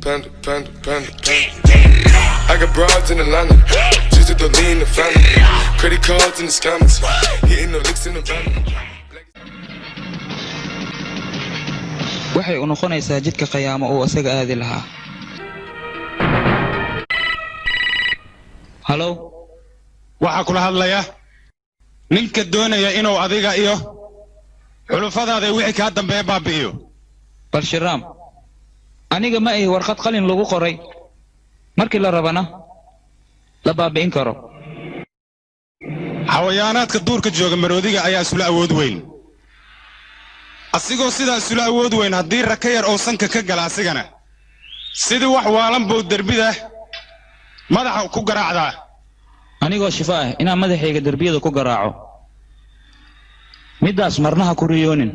I got broads in Atlanta, just to lean the family. Credit cards in the scammers, hitting the licks in the van. waxay u noqonaysaa jidka qiyaamo oo asaga aadi lahaa. Hello, waxa kula hadlaya ninka doonaya inuu adiga iyo xulufadaada wixii ka dambeeya baabi'iyo. Balshiraam, aniga ma ay warqad qalin lagu qoray markii la rabana la baabi'in karo. xawayaanaadka duurka jooga maroodiga ayaa isla awood weyn. asigoo sidaas isla awood weyn haddii raka yar oo sanka ka gala asigana sidii wax waalan buu darbida madaxa ku garaacdaa. anigoo shifa ah inaan madaxayga darbiyada ku garaaco midaas marnaha ku riyoonin.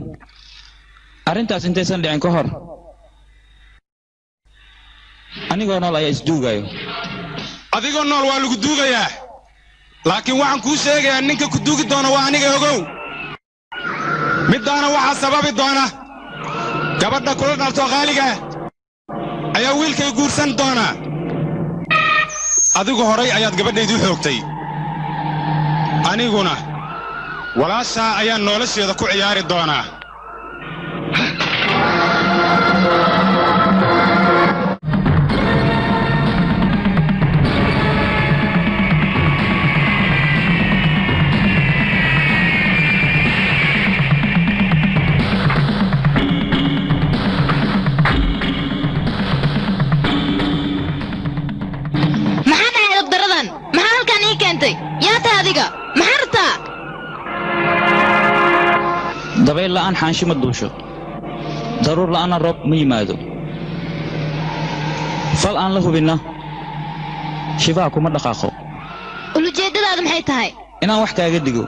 arrintaas intaysan dhicin ka hor anigoo nool ayaa isduugayo. adigoo nool waa lagu duugayaa, laakiin waxaan kuu sheegayaa ninka ku duugi doona waa aniga ogow. middaana waxaa sababi doona gabadha kula dhalto qaaliga ayaa wiilkay guursan doona. adigu horay ayaad gabadhaydu xoogtay, aniguna walaashaa ayaan nolosheeda ku ciyaari doonaa. dabayl la'aan xaanshi ma duusho, daruur la'aana roob ma yimaado, fal aan la hubinna shibaa kuma dhaqaaqo. ulujeedadaadu maxay tahay? inaan wax kaaga digo.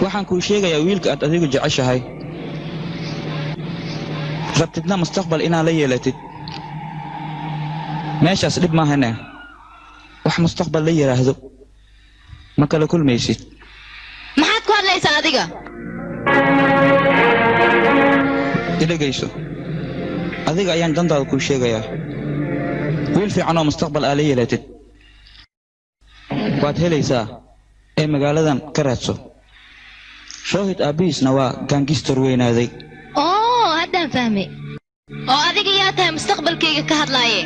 waxaan kuu sheegayaa wiilka aad adigu jeceshahay rabtidna mustaqbal inaad la yeelatid. meeshaas dhib maahane, wax mustaqbal la yiraahdo ma kala kulmaysid. maxaad ku hadlaysaa adiga? idagayso, adiga ayaan dantaada kuu sheegayaa. wiil fiican oo mustaqbal aad la yeelatid waad helaysaa ee magaaladan ka raadso. shoohid aabbihiisna waa gaangistar weynaaday. haddaan fahmay. oo adiga yaa tahay mustaqbalkayga ka hadlaaye?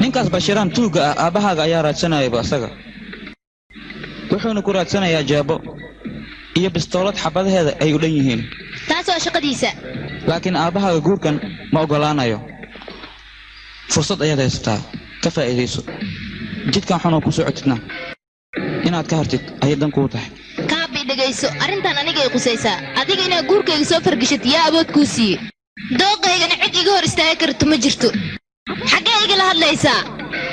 ninkaas bashiraan tuugga ah aabbahaaga ayaa raadsanayaba asaga. wuxuuna ku raadsanayaa jeebo iyo bistoolad xabadaheeda ay u dhan yihiin. taas waa shaqadiisa. laakiin aabbahaaga guurkan ma oggolaanayo. fursad ayaad haysataa, ka faa'iidayso. jidkan xunoo ku socotidna inaad ka hartid ayay dan kuu tahay. kaabi dhegayso, arrintan aniga ay qusaysaa. adiga inaad guurkayga soo fargashid yaa awood kuu siiye. dooqaygana cid iga hor istaagi karto ma jirto. xaggee igala hadlaysaa?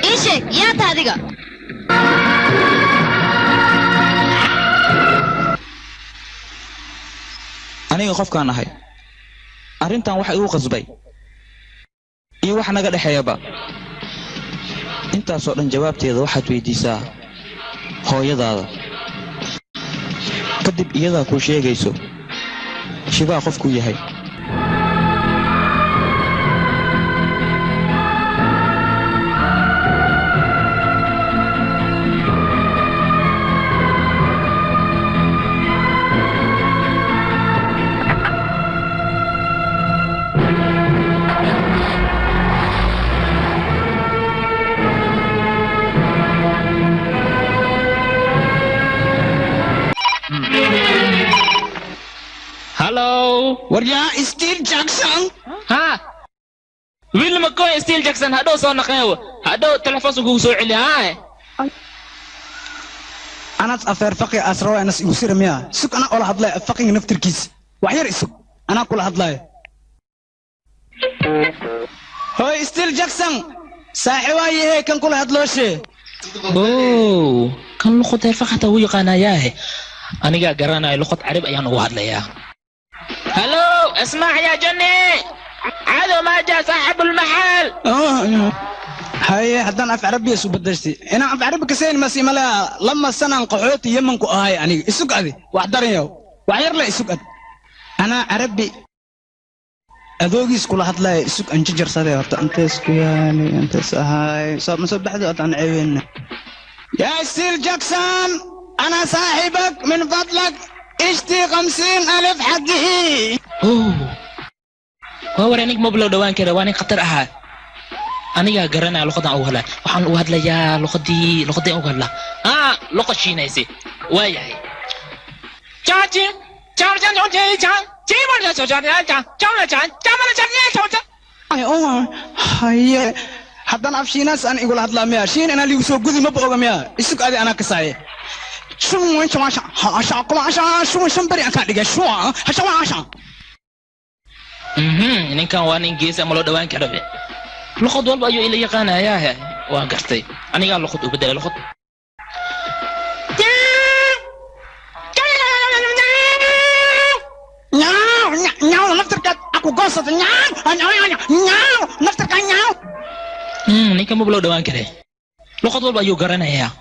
ii sheeg, yaa ta adiga? aniga qofkaan ahay. arrintan waxa igu qasbay iyo wax naga dhexeeyaba. intaasoo dhan jawaabteeda waxaad weydiisaa hooyadaada. kadib iyadaa kuu sheegayso shibaa qofkuu yahay. waryaa Steel Jackson ها ويل ما كوي ستيل جاكسون هادو سو نقيو هادو تلفون كو سو علي ها أنا أفر فقي أسرع أنا يصير مياه سك أنا أول هذلا فقي نفتر كيس وحير سك أنا كل هذلا هاي ستيل جاكسون ساحواي هي كان كل هذلا شيء أوه كان لقطة فقط هو يقانا ياه أنا جا قرانا لقطة عرب أيان واحد ليا هلو اسمع يا جني عادوا ما جاء صاحب المحل هاي حدنا أف عربي سو بدرتي أنا أف عربي كسين مسي ملا لما السنة قحوتي يمنكو هاي يعني السوق هذه وحضرني وعير لا السوق أنا عربي adoogiis kula hadlaya isug aan jajarsaday horta antees ku yaani antees ahay soo ma soo baxdo aan ceeweena yaa sir jackson ana saaxibak min fadlak ishti 50,000 حقي هو ورانيك مبلغ دوان كده واني خطر أها أنا قرنا لقطة أولها وحن وهاد ليا لقطة أولها لقطة شيء ناسي ويا هي جاجي جاجي جاجي جاجي جاجي ay oo haye hadan afshiinaas aan igula hadlaa miya shiin ana ligu soo gudi ma booga miya isug adi ana ka saaye شو وين عشان عشان كم عشان شو شنبري أكاد دقة شو عشان إن كان واني جيس أملو دوان كربي لخد والله أيو إلي قانا ياه وقرتي أنا قال لخد وبدأ لخد ناو نفترك أكو قصة ناو نفترك ناو نيكا مبلو دوان كري لخد والله أيو قرنا ياه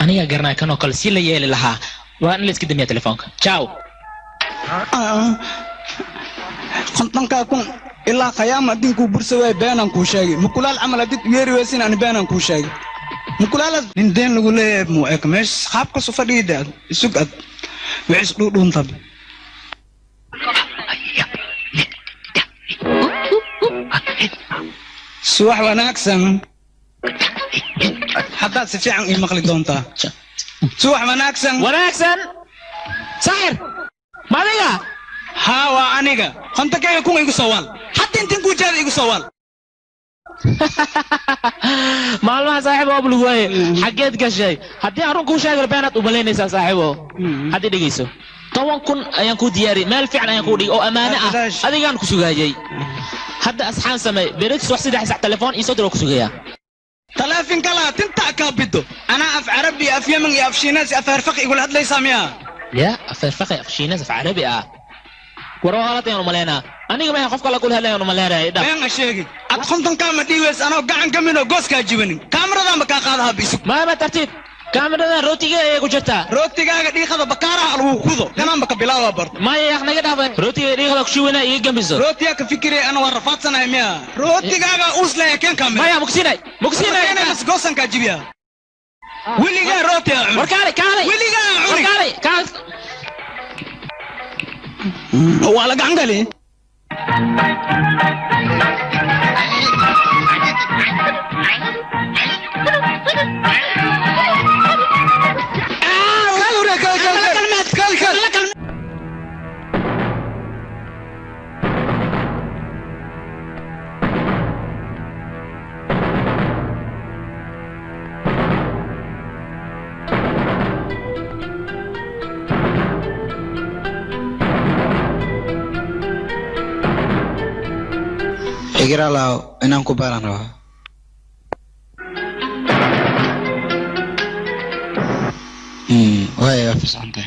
أنا قرنا كانوا كل سيلة يلي لها وأنا لسه كده مية تليفونك تشاو خنطنك أكون إلا قيامة دينكو برسوي بينان كوشاي مكلال عمل ديك يري وسين أنا بينان كوشاي مكلال لندن نقول مو إكمش خابك سفري ده سوق وعيش دون طب سواح وناكسن حتى سفيعن يمخلي دونتا سواح وناكسن ساحر ما ليا ها وانيغا خنت كاي كون يغ سوال حتى انت كو جاد يغ سوال مالما صاحب ابو لوي حقيت قشاي hadii arun ku sheegay beenad u baleynaysa saaxiibo hadii dhigeyso 10 kun ayaan ku diyaari meel fiican ayaan ku dhig oo amaana ah adigaan ku sugaayay hadda asxaan samay beeris wax saddex sac telefoon iyo soo ku sugaya تلافين كلا تنتا كابيدو انا اف عربي اف يمن اف شيناس اف فرفق يقول هاد ليس ساميا يا فرفق اف شيناس اف عربي ورا غلط يا مالينا انا ما يخاف كلا كل هلا يا مالينا دا بين شيغي ادخنتن كما ديوس انا غعن كمينو غوسكا جيبنين كاميرا ما كاقادها بيسو ما ترتيب كاميرا روتيغا اي كجتا روتيغا ديخدا بكارا لو خودو كمان بك بلاوا برت ما يا اخنا غدا روتيغا ديخدا كشوينا اي جنبيسو روتيغا كفكري انا ورفاتسنا ميا روتيغا اوسلا كان كاميرا ما يا مكسيناي انا بس غوسن كجيبيا وليغا روتيغا وركالي وليغا وركالي هو على غانغالي Kira lao inaan ku baaran rabaa way afisantay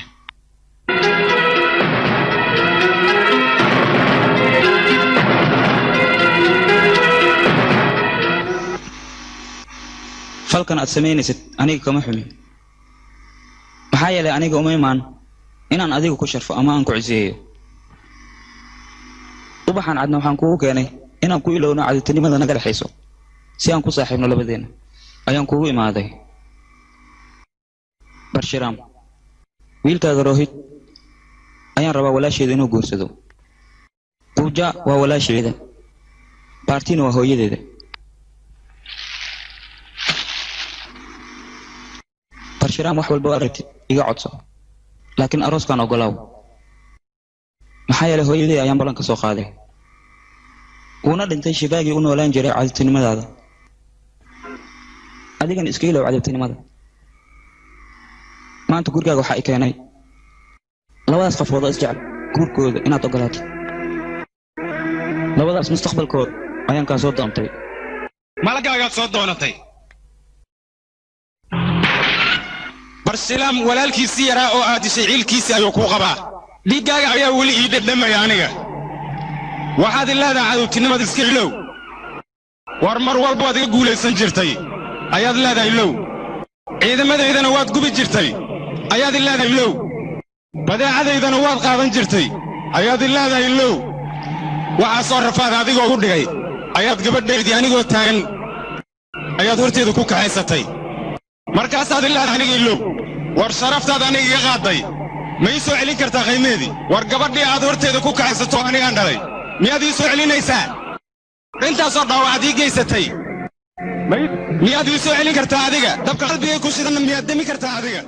falkan aad sameynaysid aniga kama xumin maxaa yeelay aniga uma imaan inaan adiga ku sharfo ama aan ku ciseeyo ubaxan cadna waxaan kugu keenay inaan ku ilowno cadinimada naga dhaxayso si aan ku saaxiibno labadeena ayaan kugu imaaday Barshiram wiilkaaga Rohit ayaan rabaa walaasheeda inuu guursado Pooja waa walaasheeda Partina waa hooyadeeda Barshiram wax walba aragtid iga codso laakiin arooskan ogolaaw maxaa yeelay hooyadii ayaan balan ka soo qaaday una dhintay shibaagii u noolaan jiray cadinimadaada adigan iska ilaw cadinimada maanta gurigaaga waxa ay keenay labadaas qofood oo isjecel guurkooda inaad ogolaatid labadaas mustaqbalkood ayaan ka soo doontay malagaaga soo doonatay Barshiram walaalkiisii yaraa oo aad dishay ciilkiisii ayuu ku qabaa dhiigaaga ayaa wali ii dhadhamaya aniga waxaad leedahay cadowtinimada iska ilow war mar walba aad iga guulaysan jirtay ayaad leedahay ilow ciidamadeydana waad gubi jirtay ayaad leedahay ilow badeecadaydana waad qaadan jirtay ayaad leedahay ilow waxaa soo rafaada adigoo u dhigay ayaad gabadhaydii anigoo taagan ayaad horteeda ku kaxaysatay markaasaad ilaa aniga ilow war sharaftaad aniga iga qaaday ma ii soo celin kartaa qiimeedii war gabadhii aad horteeda ku kaxaysato anigaan dhalay miyaad ii soo celinaysaa intaasoo dhaawacaad ii geysatay miyaad ii soo celin kartaa adiga dabka qalbigay ku shidanna miyaad demi kartaa adiga